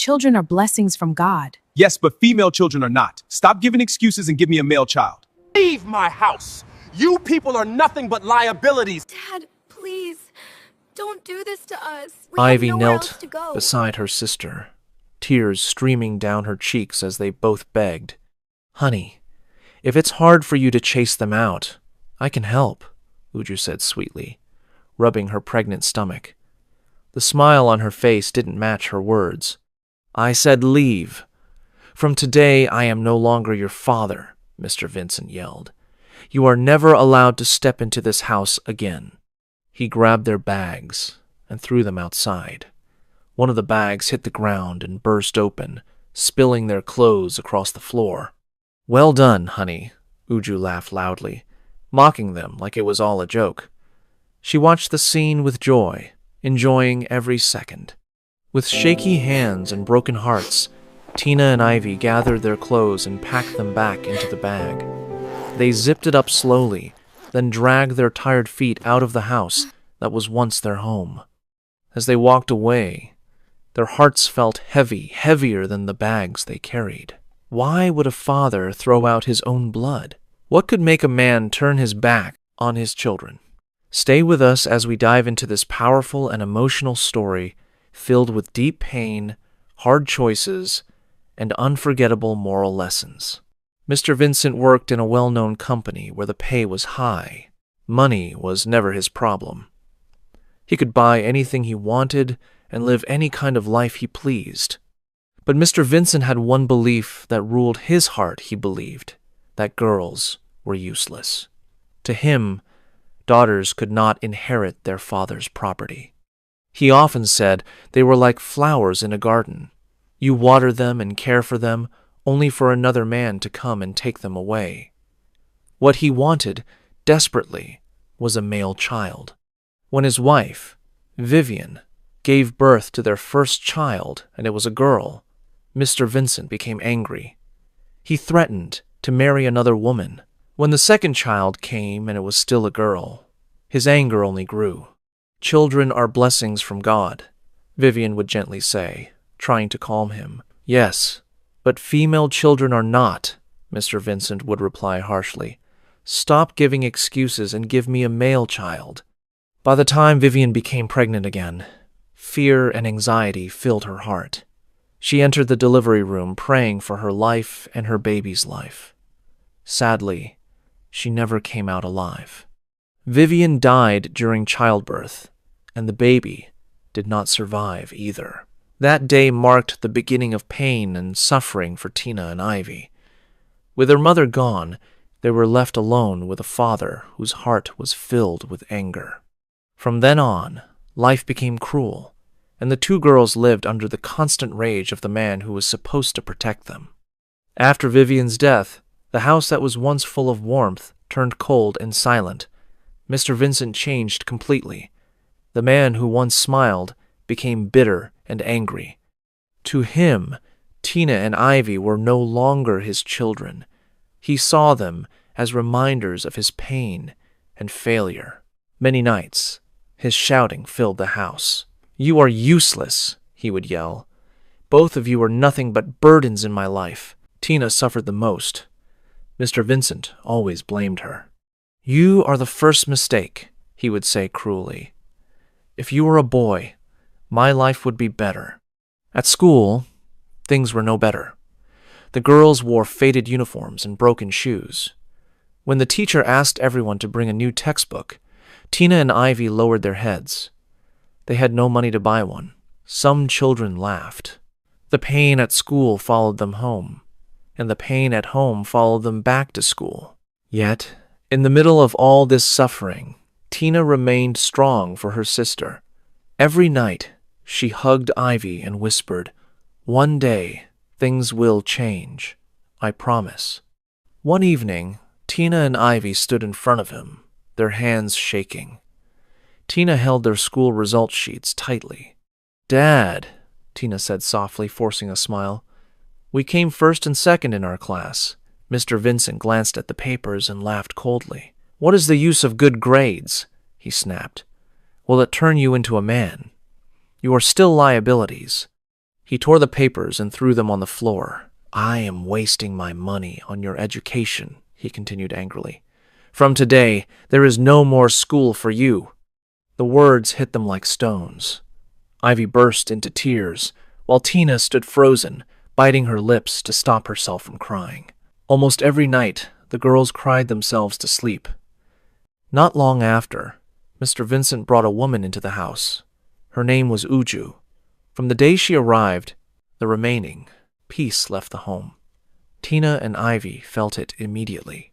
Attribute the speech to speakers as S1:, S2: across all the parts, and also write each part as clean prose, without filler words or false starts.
S1: children are blessings from God.
S2: Yes, but female children are not. Stop giving excuses and give me a male child.
S3: Leave my house! You people are nothing but liabilities!
S4: Dad, please, don't do this to us. We
S5: Ivy
S4: have nowhere else
S5: knelt
S4: to go.
S5: beside her sister, tears streaming down her cheeks as they both begged. "Honey, if it's hard for you to chase them out, I can help," Uju said sweetly, rubbing her pregnant stomach. The smile on her face didn't match her words. "I said leave. From today, I am no longer your father," Mr. Vincent yelled. "You are never allowed to step into this house again." He grabbed their bags and threw them outside. One of the bags hit the ground and burst open, spilling their clothes across the floor. "Well done, honey," Uju laughed loudly, mocking them like it was all a joke. She watched the scene with joy, enjoying every second. With shaky hands and broken hearts, Tina and Ivy gathered their clothes and packed them back into the bag. They zipped it up slowly, then dragged their tired feet out of the house that was once their home. As they walked away, their hearts felt heavy, heavier than the bags they carried. Why would a father throw out his own blood? What could make a man turn his back on his children? Stay with us as we dive into this powerful and emotional story filled with deep pain, hard choices, and unforgettable moral lessons. Mr. Vincent worked in a well-known company where the pay was high. Money was never his problem. He could buy anything he wanted and live any kind of life he pleased. But Mr. Vincent had one belief that ruled his heart. He believed that girls were useless. To him, daughters could not inherit their father's property. He often said they were like flowers in a garden. You water them and care for them only for another man to come and take them away. What he wanted, desperately, was a male child. When his wife, Vivian, gave birth to their first child, and it was a girl, Mr. Vincent became angry. He threatened to marry another woman. When the second child came and it was still a girl, his anger only grew. "Children are blessings from God," Vivian would gently say, trying to calm him. "Yes, but female children are not," Mr. Vincent would reply harshly. "Stop giving excuses and give me a male child." By the time Vivian became pregnant again, fear and anxiety filled her heart. She entered the delivery room praying for her life and her baby's life. Sadly, she never came out alive. Vivian died during childbirth, and the baby did not survive either. That day marked the beginning of pain and suffering for Tina and Ivy. With their mother gone, they were left alone with a father whose heart was filled with anger. From then on, life became cruel, and the two girls lived under the constant rage of the man who was supposed to protect them. After Vivian's death, the house that was once full of warmth turned cold and silent. Mr. Vincent changed completely. The man who once smiled became bitter and angry. To him, Tina and Ivy were no longer his children. He saw them as reminders of his pain and failure. Many nights, his shouting filled the house. "You are useless," he would yell. "Both of you are nothing but burdens in my life." Tina suffered the most. Mr. Vincent always blamed her. "You are the first mistake," he would say cruelly. "If you were a boy, my life would be better." At school, things were no better. The girls wore faded uniforms and broken shoes. When the teacher asked everyone to bring a new textbook, Tina and Ivy lowered their heads. They had no money to buy one. Some children laughed. The pain at school followed them home, and the pain at home followed them back to school. Yet, in the middle of all this suffering, Tina remained strong for her sister. Every night, she hugged Ivy and whispered, "One day, things will change. I promise." One evening, Tina and Ivy stood in front of him, their hands shaking. Tina held their school result sheets tightly. "Dad," Tina said softly, forcing a smile, "we came first and second in our class." Mr. Vincent glanced at the papers and laughed coldly. "What is the use of good grades?" he snapped. "Will it turn you into a man? You are still liabilities." He tore the papers and threw them on the floor. I am wasting my money on your education, he continued angrily. From today, there is no more school for you. The words hit them like stones. Ivy burst into tears, while Tina stood frozen, biting her lips to stop herself from crying. Almost every night, the girls cried themselves to sleep. Not long after, Mr. Vincent brought a woman into the house. Her name was Uju. From the day she arrived, the remaining peace left the home. Tina and Ivy felt it immediately.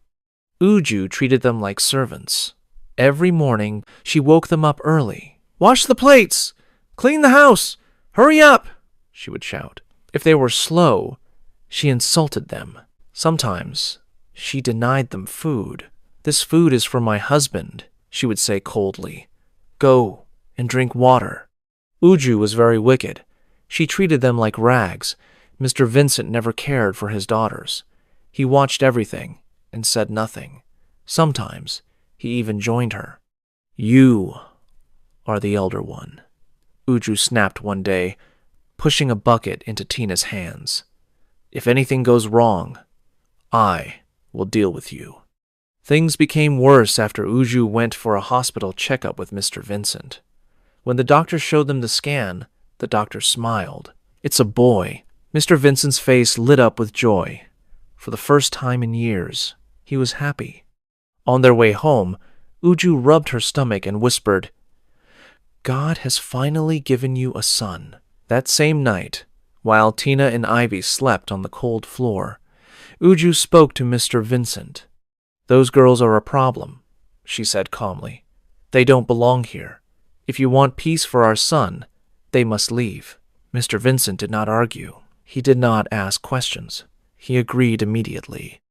S5: Uju treated them like servants. Every morning, she woke them up early. "Wash the plates! Clean the house! Hurry up!" she would shout. If they were slow, she insulted them. Sometimes, she denied them food. "This food is for my husband," she would say coldly. "Go and drink water." Uju was very wicked. She treated them like rags. Mr. Vincent never cared for his daughters. He watched everything and said nothing. Sometimes, he even joined her. "You are the elder one," Uju snapped one day, pushing a bucket into Tina's hands. "If anything goes wrong, I will deal with you." Things became worse after Uju went for a hospital checkup with Mr. Vincent. When the doctor showed them the scan, the doctor smiled. "It's a boy." Mr. Vincent's face lit up with joy. For the first time in years, he was happy. On their way home, Uju rubbed her stomach and whispered, "God has finally given you a son." That same night, while Tina and Ivy slept on the cold floor, Uju spoke to Mr. Vincent. "Those girls are a problem," she said calmly. "They don't belong here. If you want peace for our son, they must leave." Mr. Vincent did not argue. He did not ask questions. He agreed immediately.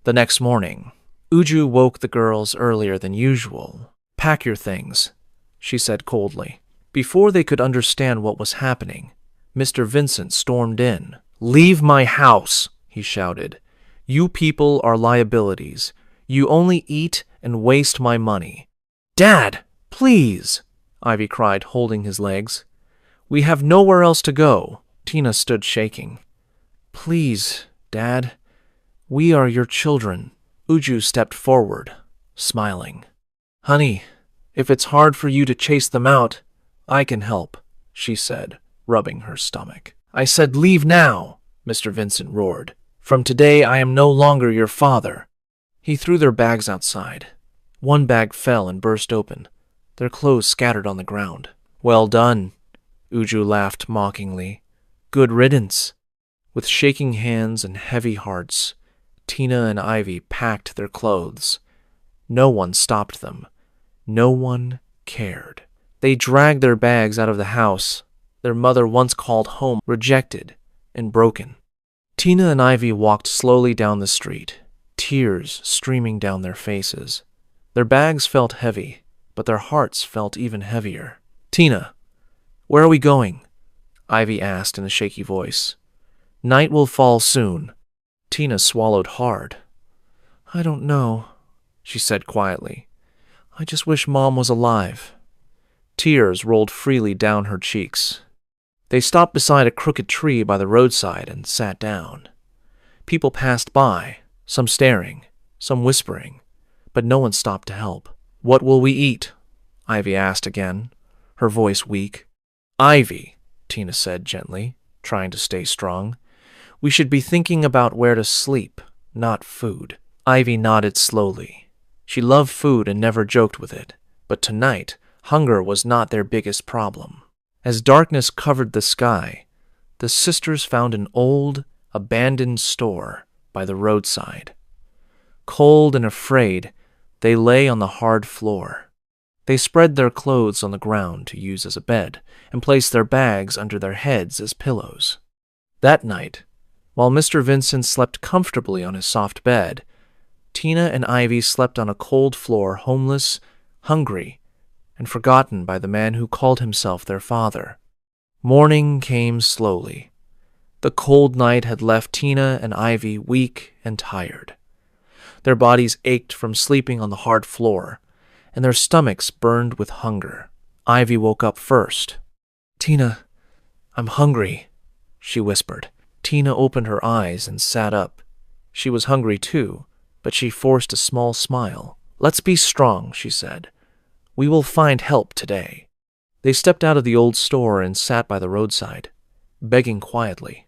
S5: The next morning, Uju woke the girls earlier than usual. "Pack your things," she said coldly. Before they could understand what was happening, Mr. Vincent stormed in. "Leave my house," he shouted. "You people are liabilities. You only eat and waste my money." "Dad, please," Ivy cried, holding his legs. "We have nowhere else to go." Tina stood shaking. "Please, Dad, we are your children." Uju stepped forward, smiling. "Honey, if it's hard for you to chase them out, I can help," she said, rubbing her stomach. "I said leave now," Mr. Vincent roared. "From today I am no longer your father." He threw their bags outside. One bag fell and burst open, their clothes scattered on the ground. "Well done," Uju laughed mockingly. "Good riddance." With shaking hands and heavy hearts, Tina and Ivy packed their clothes. No one stopped them. No one cared. They dragged their bags out of the house their mother once called home, rejected and broken. Tina and Ivy walked slowly down the street, tears streaming down their faces. Their bags felt heavy, but their hearts felt even heavier. "Tina, where are we going?" Ivy asked in a shaky voice. "Night will fall soon." Tina swallowed hard. "I don't know," she said quietly. "I just wish Mom was alive." Tears rolled freely down her cheeks. They stopped beside a crooked tree by the roadside and sat down. People passed by, some staring, some whispering, but no one stopped to help. "What will we eat?" Ivy asked again, her voice weak. "Ivy," Tina said gently, trying to stay strong, "we should be thinking about where to sleep, not food." Ivy nodded slowly. She loved food and never joked with it, but tonight, hunger was not their biggest problem. As darkness covered the sky, the sisters found an old, abandoned store by the roadside. Cold and afraid, they lay on the hard floor. They spread their clothes on the ground to use as a bed and placed their bags under their heads as pillows. That night, while Mr. Vincent slept comfortably on his soft bed, Tina and Ivy slept on a cold floor, homeless, hungry, and forgotten by the man who called himself their father. Morning came slowly. The cold night had left Tina and Ivy weak and tired. Their bodies ached from sleeping on the hard floor, and their stomachs burned with hunger. Ivy woke up first. "Tina, I'm hungry," she whispered. Tina opened her eyes and sat up. She was hungry too, but she forced a small smile. "Let's be strong," she said. "We will find help today." They stepped out of the old store and sat by the roadside, begging quietly.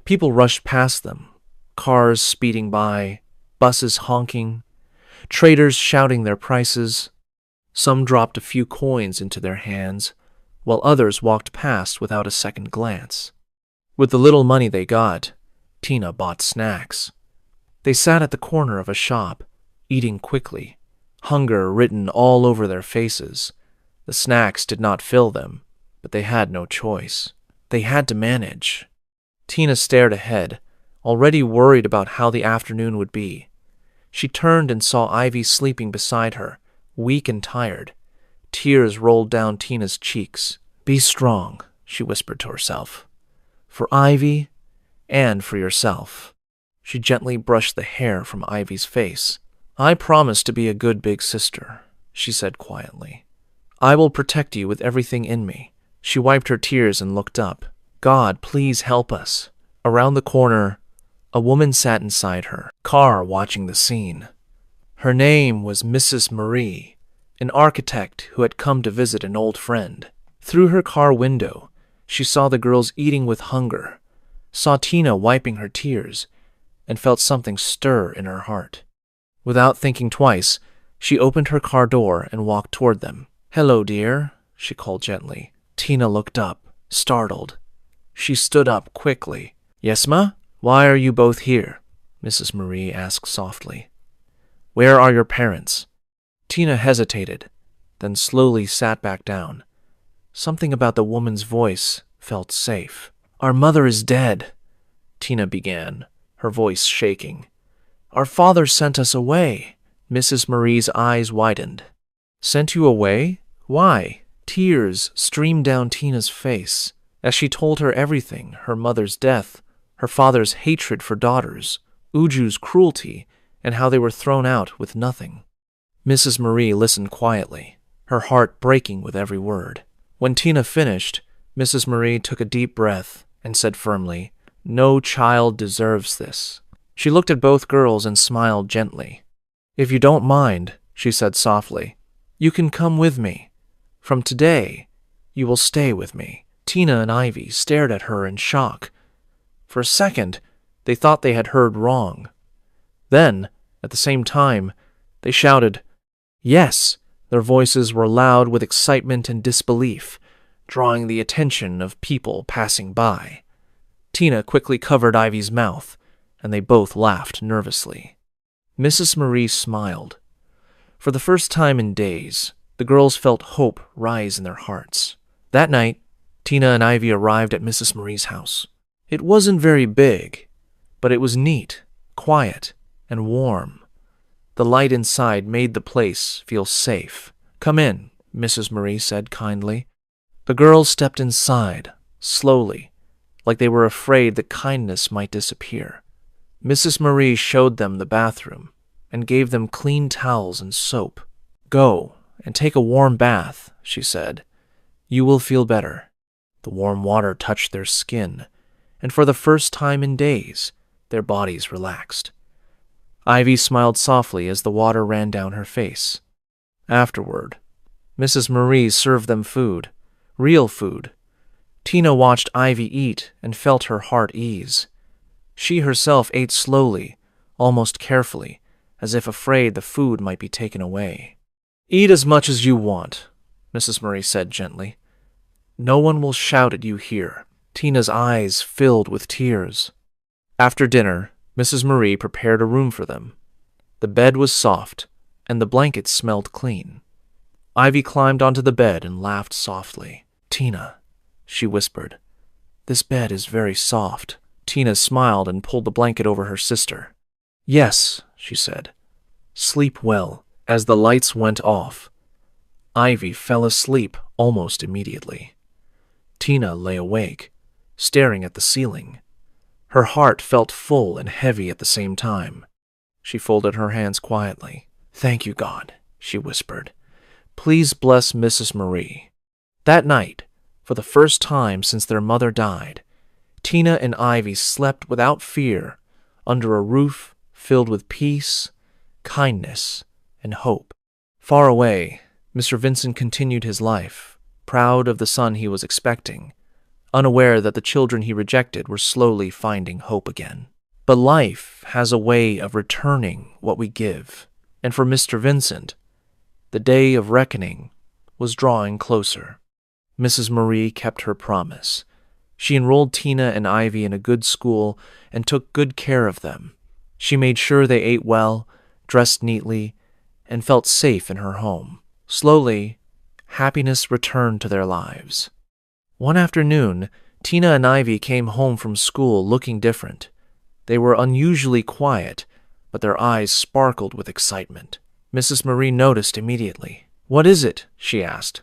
S5: People rushed past them, cars speeding by, buses honking, traders shouting their prices. Some dropped a few coins into their hands, while others walked past without a second glance. With the little money they got, Tina bought snacks. They sat at the corner of a shop, eating quickly, hunger written all over their faces. The snacks did not fill them, but they had no choice. They had to manage. Tina stared ahead, already worried about how the afternoon would be. She turned and saw Ivy sleeping beside her, weak and tired. Tears rolled down Tina's cheeks. "Be strong," she whispered to herself. "For Ivy and for yourself." She gently brushed the hair from Ivy's face. "I promise to be a good big sister," she said quietly. "I will protect you with everything in me." She wiped her tears and looked up. "God, please help us." Around the corner, a woman sat inside her car watching the scene. Her name was Mrs. Marie, an architect who had come to visit an old friend. Through her car window, she saw the girls eating with hunger, saw Tina wiping her tears, and felt something stir in her heart. Without thinking twice, she opened her car door and walked toward them. "Hello, dear," she called gently. Tina looked up, startled. She stood up quickly. "Yes, ma? Why are you both here?" Mrs. Marie asked softly. "Where are your parents?" Tina hesitated, then slowly sat back down. Something about the woman's voice felt safe. "Our mother is dead," Tina began, her voice shaking. "Our father sent us away." Mrs. Marie's eyes widened. "Sent you away? Why?" Tears streamed down Tina's face as she told her everything: her mother's death, her father's hatred for daughters, Uju's cruelty, and how they were thrown out with nothing. Mrs. Marie listened quietly, her heart breaking with every word. When Tina finished, Mrs. Marie took a deep breath and said firmly, "No child deserves this." She looked at both girls and smiled gently. "If you don't mind," she said softly, "you can come with me. From today, you will stay with me." Tina and Ivy stared at her in shock. For a second, they thought they had heard wrong. Then, at the same time, they shouted, "Yes!" Their voices were loud with excitement and disbelief, drawing the attention of people passing by. Tina quickly covered Ivy's mouth, and they both laughed nervously. Mrs. Marie smiled. For the first time in days, the girls felt hope rise in their hearts. That night, Tina and Ivy arrived at Mrs. Marie's house. It wasn't very big, but it was neat, quiet, and warm. The light inside made the place feel safe. "Come in," Mrs. Marie said kindly. The girls stepped inside, slowly, like they were afraid that kindness might disappear. Mrs. Marie showed them the bathroom and gave them clean towels and soap. "Go and take a warm bath," she said. "You will feel better." The warm water touched their skin, and for the first time in days, their bodies relaxed. Ivy smiled softly as the water ran down her face. Afterward, Mrs. Marie served them food, real food. Tina watched Ivy eat and felt her heart ease. She herself ate slowly, almost carefully, as if afraid the food might be taken away. "Eat as much as you want," Mrs. Marie said gently. "No one will shout at you here." Tina's eyes filled with tears. After dinner, Mrs. Marie prepared a room for them. The bed was soft, and the blankets smelled clean. Ivy climbed onto the bed and laughed softly. "Tina," she whispered, "this bed is very soft." Tina smiled and pulled the blanket over her sister. "Yes," she said. "Sleep well." As the lights went off, Ivy fell asleep almost immediately. Tina lay awake, staring at the ceiling. Her heart felt full and heavy at the same time. She folded her hands quietly. "Thank you, God," she whispered. "Please bless Mrs. Marie." That night, for the first time since their mother died, Tina and Ivy slept without fear under a roof filled with peace, kindness, and hope. Far away, Mr. Vincent continued his life, proud of the son he was expecting, unaware that the children he rejected were slowly finding hope again. But life has a way of returning what we give, and for Mr. Vincent, the day of reckoning was drawing closer. Mrs. Marie kept her promise. She enrolled Tina and Ivy in a good school and took good care of them. She made sure they ate well, dressed neatly, and felt safe in her home. Slowly, happiness returned to their lives. One afternoon, Tina and Ivy came home from school looking different. They were unusually quiet, but their eyes sparkled with excitement. Mrs. Marie noticed immediately. "What is it?" she asked.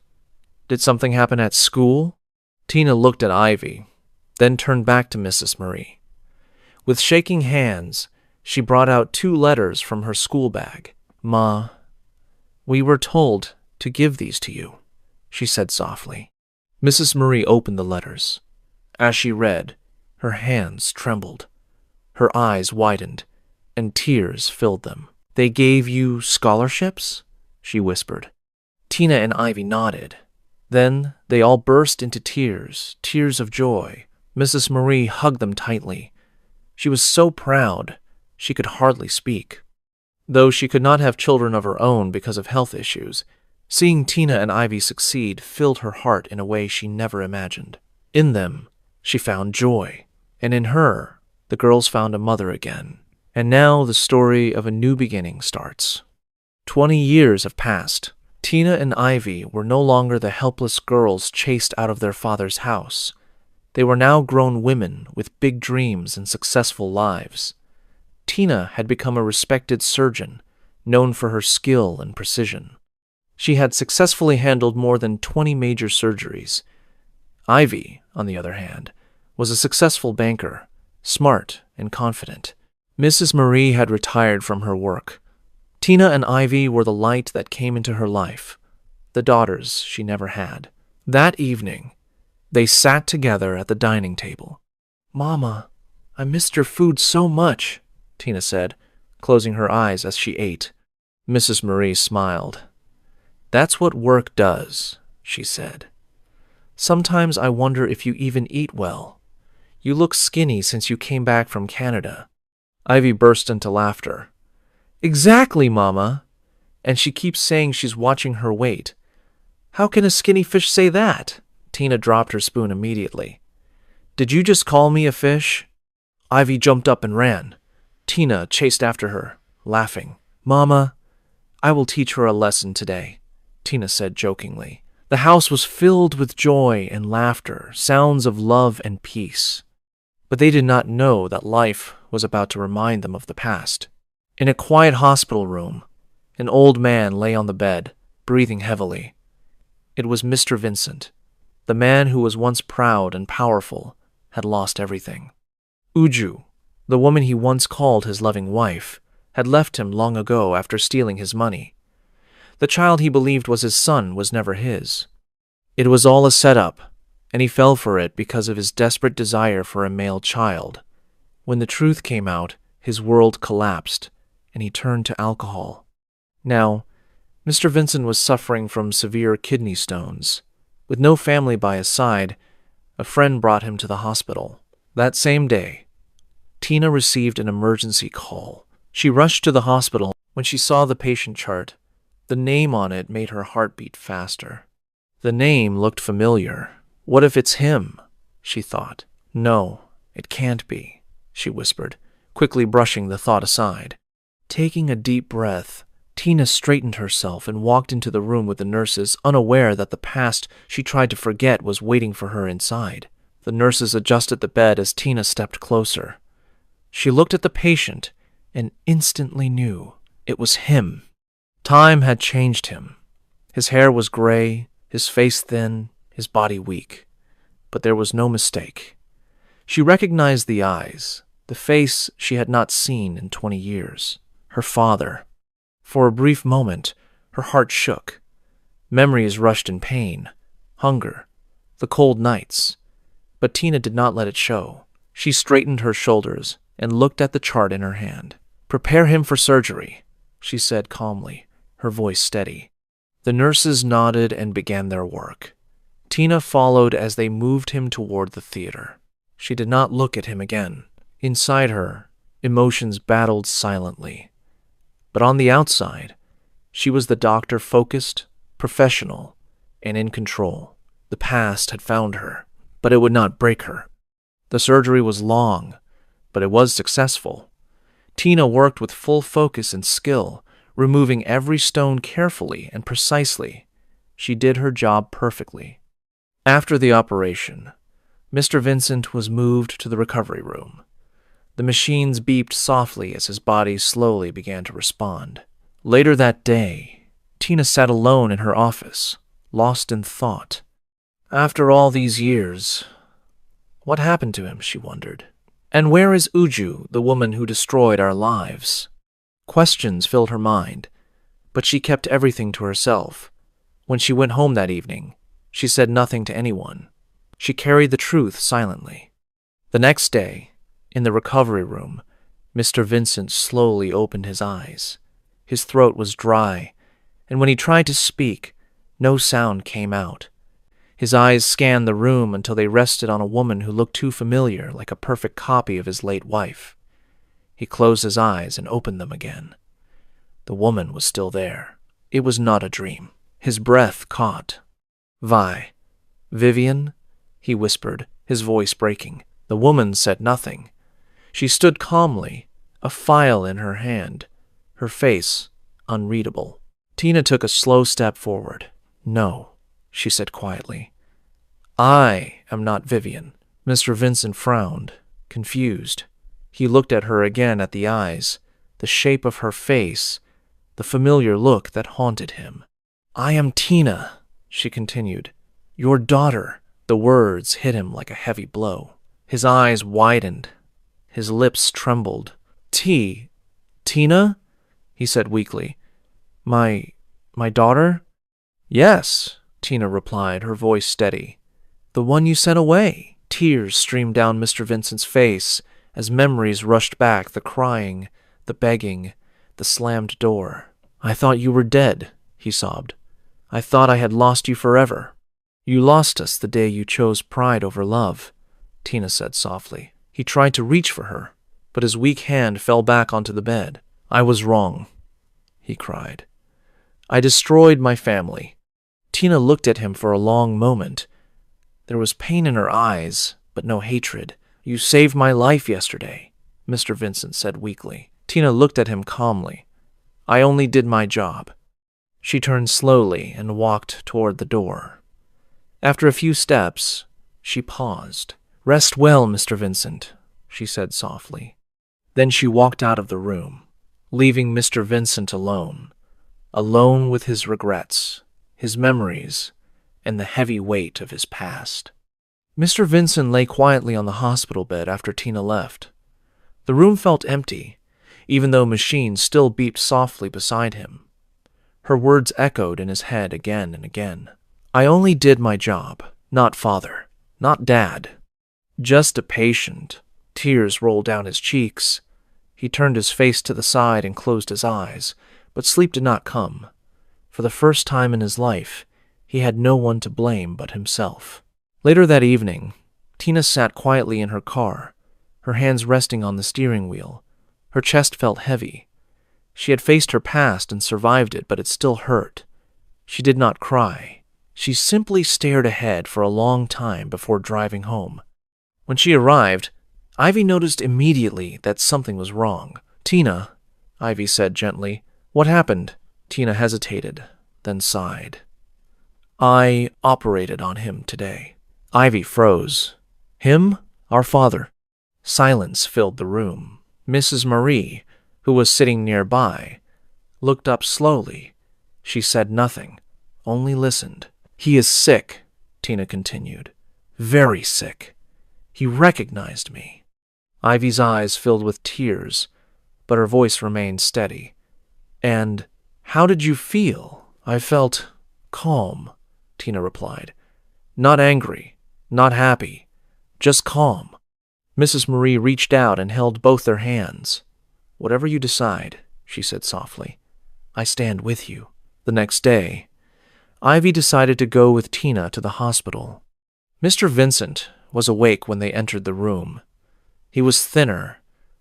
S5: "Did something happen at school?" Tina looked at Ivy, then turned back to Mrs. Marie. With shaking hands, she brought out 2 letters from her school bag. "Ma, we were told to give these to you," she said softly. Mrs. Marie opened the letters. As she read, her hands trembled, her eyes widened, and tears filled them. "They gave you scholarships?" she whispered. Tina and Ivy nodded. Then they all burst into tears, tears of joy. Mrs. Marie hugged them tightly. She was so proud, she could hardly speak. Though she could not have children of her own because of health issues, seeing Tina and Ivy succeed filled her heart in a way she never imagined. In them, she found joy, and in her, the girls found a mother again. And now the story of a new beginning starts. 20 years have passed. Tina and Ivy were no longer the helpless girls chased out of their father's house. They were now grown women with big dreams and successful lives. Tina had become a respected surgeon, known for her skill and precision. She had successfully handled more than 20 major surgeries. Ivy, on the other hand, was a successful banker, smart and confident. Mrs. Marie had retired from her work. Tina and Ivy were the light that came into her life, the daughters she never had. That evening, they sat together at the dining table. "Mama, I missed your food so much," Tina said, closing her eyes as she ate. Mrs. Marie smiled. "That's what work does," she said. "Sometimes I wonder if you even eat well. You look skinny since you came back from Canada." Ivy burst into laughter. "Exactly, Mama. And she keeps saying she's watching her weight. How can a skinny fish say that?" Tina dropped her spoon immediately. "Did you just call me a fish?" Ivy jumped up and ran. Tina chased after her, laughing. "Mama, I will teach her a lesson today," Tina said jokingly. The house was filled with joy and laughter, sounds of love and peace. But they did not know that life was about to remind them of the past. In a quiet hospital room, an old man lay on the bed, breathing heavily. It was Mr. Vincent. The man who was once proud and powerful had lost everything. Uju, the woman he once called his loving wife, had left him long ago after stealing his money. The child he believed was his son was never his. It was all a setup, and he fell for it because of his desperate desire for a male child. When the truth came out, his world collapsed, and he turned to alcohol. Now, Mr. Vincent was suffering from severe kidney stones. With no family by his side, a friend brought him to the hospital. That same day, Tina received an emergency call. She rushed to the hospital. When she saw the patient chart, the name on it made her heart beat faster. The name looked familiar. What if it's him? She thought. No, it can't be, she whispered, quickly brushing the thought aside. Taking a deep breath, Tina straightened herself and walked into the room with the nurses, unaware that the past she tried to forget was waiting for her inside. The nurses adjusted the bed as Tina stepped closer. She looked at the patient and instantly knew it was him. Time had changed him. His hair was gray, his face thin, his body weak. But there was no mistake. She recognized the eyes, the face she had not seen in 20 years. Her father. For a brief moment, her heart shook. Memories rushed in pain, hunger, the cold nights. But Tina did not let it show. She straightened her shoulders and looked at the chart in her hand. "Prepare him for surgery," she said calmly, her voice steady. The nurses nodded and began their work. Tina followed as they moved him toward the theater. She did not look at him again. Inside her, emotions battled silently. But on the outside, she was the doctor, focused, professional, and in control. The past had found her, but it would not break her. The surgery was long, but it was successful. Tina worked with full focus and skill, removing every stone carefully and precisely. She did her job perfectly. After the operation, Mr. Vincent was moved to the recovery room. The machines beeped softly as his body slowly began to respond. Later that day, Tina sat alone in her office, lost in thought. After all these years, what happened to him, she wondered. And where is Uju, the woman who destroyed our lives? Questions filled her mind, but she kept everything to herself. When she went home that evening, she said nothing to anyone. She carried the truth silently. The next day, in the recovery room, Mr. Vincent slowly opened his eyes. His throat was dry, and when he tried to speak, no sound came out. His eyes scanned the room until they rested on a woman who looked too familiar, like a perfect copy of his late wife. He closed his eyes and opened them again. The woman was still there. It was not a dream. His breath caught. Vivian, he whispered, his voice breaking. The woman said nothing. She stood calmly, a file in her hand, her face unreadable. Tina took a slow step forward. "No," she said quietly. "I am not Vivian." Mr. Vincent frowned, confused. He looked at her again, at the eyes, the shape of her face, the familiar look that haunted him. "I am Tina," she continued. "Your daughter." The words hit him like a heavy blow. His eyes widened. His lips trembled. Tina? He said weakly. My daughter? "Yes," Tina replied, her voice steady. "The one you sent away." Tears streamed down Mr. Vincent's face as memories rushed back, the crying, the begging, the slammed door. "I thought you were dead," he sobbed. "I thought I had lost you forever." "You lost us the day you chose pride over love," Tina said softly. He tried to reach for her, but his weak hand fell back onto the bed. "I was wrong," he cried. "I destroyed my family." Tina looked at him for a long moment. There was pain in her eyes, but no hatred. "You saved my life yesterday," Mr. Vincent said weakly. Tina looked at him calmly. "I only did my job." She turned slowly and walked toward the door. After a few steps, she paused. "Rest well, Mr. Vincent," she said softly. Then she walked out of the room, leaving Mr. Vincent alone with his regrets, his memories, and the heavy weight of his past. Mr. Vincent lay quietly on the hospital bed after Tina left. The room felt empty, even though machines still beeped softly beside him. Her words echoed in his head again and again. "I only did my job, not father, not dad. Just a patient." Tears rolled down his cheeks. He turned his face to the side and closed his eyes, but sleep did not come. For the first time in his life, he had no one to blame but himself. Later that evening, Tina sat quietly in her car, her hands resting on the steering wheel. Her chest felt heavy. She had faced her past and survived it, but it still hurt. She did not cry. She simply stared ahead for a long time before driving home. When she arrived, Ivy noticed immediately that something was wrong. "Tina," Ivy said gently. "What happened?" Tina hesitated, then sighed. "I operated on him today." Ivy froze. "Him? Our father?" Silence filled the room. Mrs. Marie, who was sitting nearby, looked up slowly. She said nothing, only listened. "He is sick," Tina continued. "Very sick. He recognized me." Ivy's eyes filled with tears, but her voice remained steady. "And how did you feel?" "I felt calm," Tina replied. "Not angry, not happy, just calm." Mrs. Marie reached out and held both their hands. "Whatever you decide," she said softly, "I stand with you." The next day, Ivy decided to go with Tina to the hospital. Mr. Vincent was awake when they entered the room. He was thinner,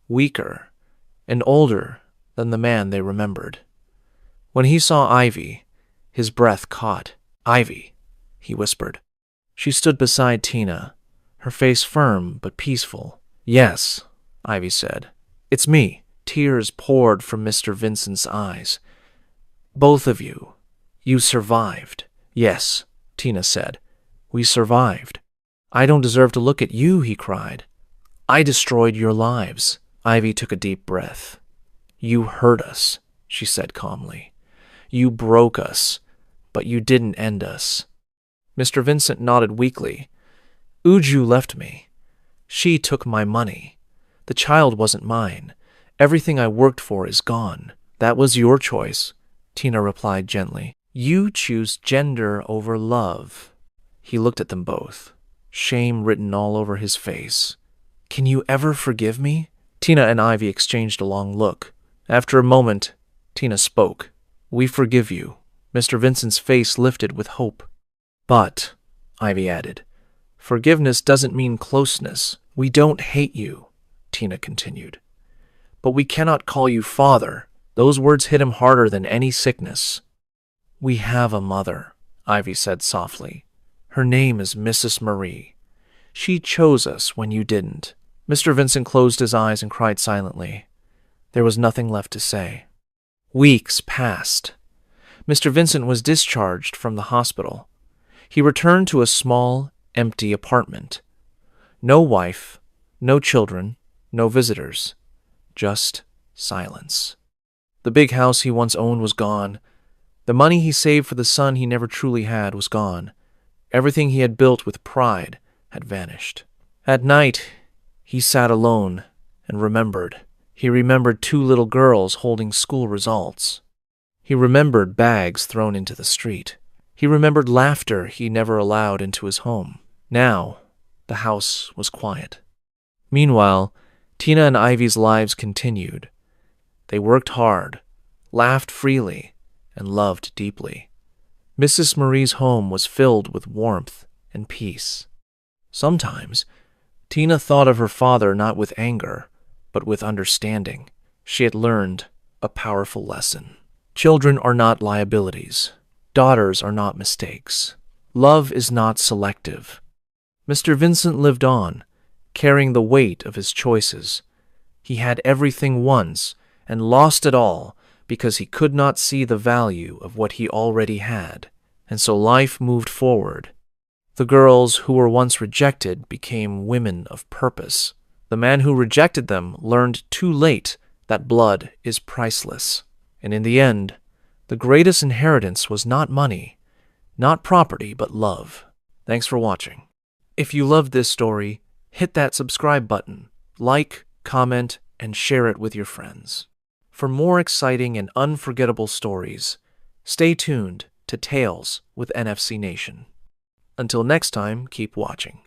S5: weaker, and older than the man they remembered. When he saw Ivy, his breath caught. "Ivy," he whispered. She stood beside Tina, her face firm but peaceful. "Yes," Ivy said. "It's me." Tears poured from Mr. Vincent's eyes. "Both of you. You survived." "Yes," Tina said. "We survived." "I don't deserve to look at you," he cried. "I destroyed your lives." Ivy took a deep breath. "You hurt us," she said calmly. "You broke us, but you didn't end us." Mr. Vincent nodded weakly. "Uju left me. She took my money. The child wasn't mine. Everything I worked for is gone." "That was your choice," Tina replied gently. "You choose gender over love." He looked at them both, shame written all over his face. "Can you ever forgive me?" Tina and Ivy exchanged a long look. After a moment, Tina spoke. "We forgive you." Mr. Vincent's face lifted with hope. "But," Ivy added, "forgiveness doesn't mean closeness." "We don't hate you," Tina continued. "But we cannot call you father." Those words hit him harder than any sickness. "We have a mother," Ivy said softly. "Her name is Mrs. Marie. She chose us when you didn't." Mr. Vincent closed his eyes and cried silently. There was nothing left to say. Weeks passed. Mr. Vincent was discharged from the hospital. He returned to a small, empty apartment. No wife, no children, no visitors. Just silence. The big house he once owned was gone. The money he saved for the son he never truly had was gone. Everything he had built with pride had vanished. At night, he sat alone and remembered. He remembered 2 little girls holding school results. He remembered bags thrown into the street. He remembered laughter he never allowed into his home. Now, the house was quiet. Meanwhile, Tina and Ivy's lives continued. They worked hard, laughed freely, and loved deeply. Mrs. Marie's home was filled with warmth and peace. Sometimes, Tina thought of her father not with anger, but with understanding. She had learned a powerful lesson. Children are not liabilities. Daughters are not mistakes. Love is not selective. Mr. Vincent lived on, carrying the weight of his choices. He had everything once and lost it all because he could not see the value of what he already had, and so life moved forward. The girls who were once rejected became women of purpose. The man who rejected them learned too late that blood is priceless. And in the end, the greatest inheritance was not money, not property, but love. Thanks for watching. If you loved this story, hit that subscribe button, like, comment, and share it with your friends. For more exciting and unforgettable stories, stay tuned to Tales with NFC Nation. Until next time, keep watching.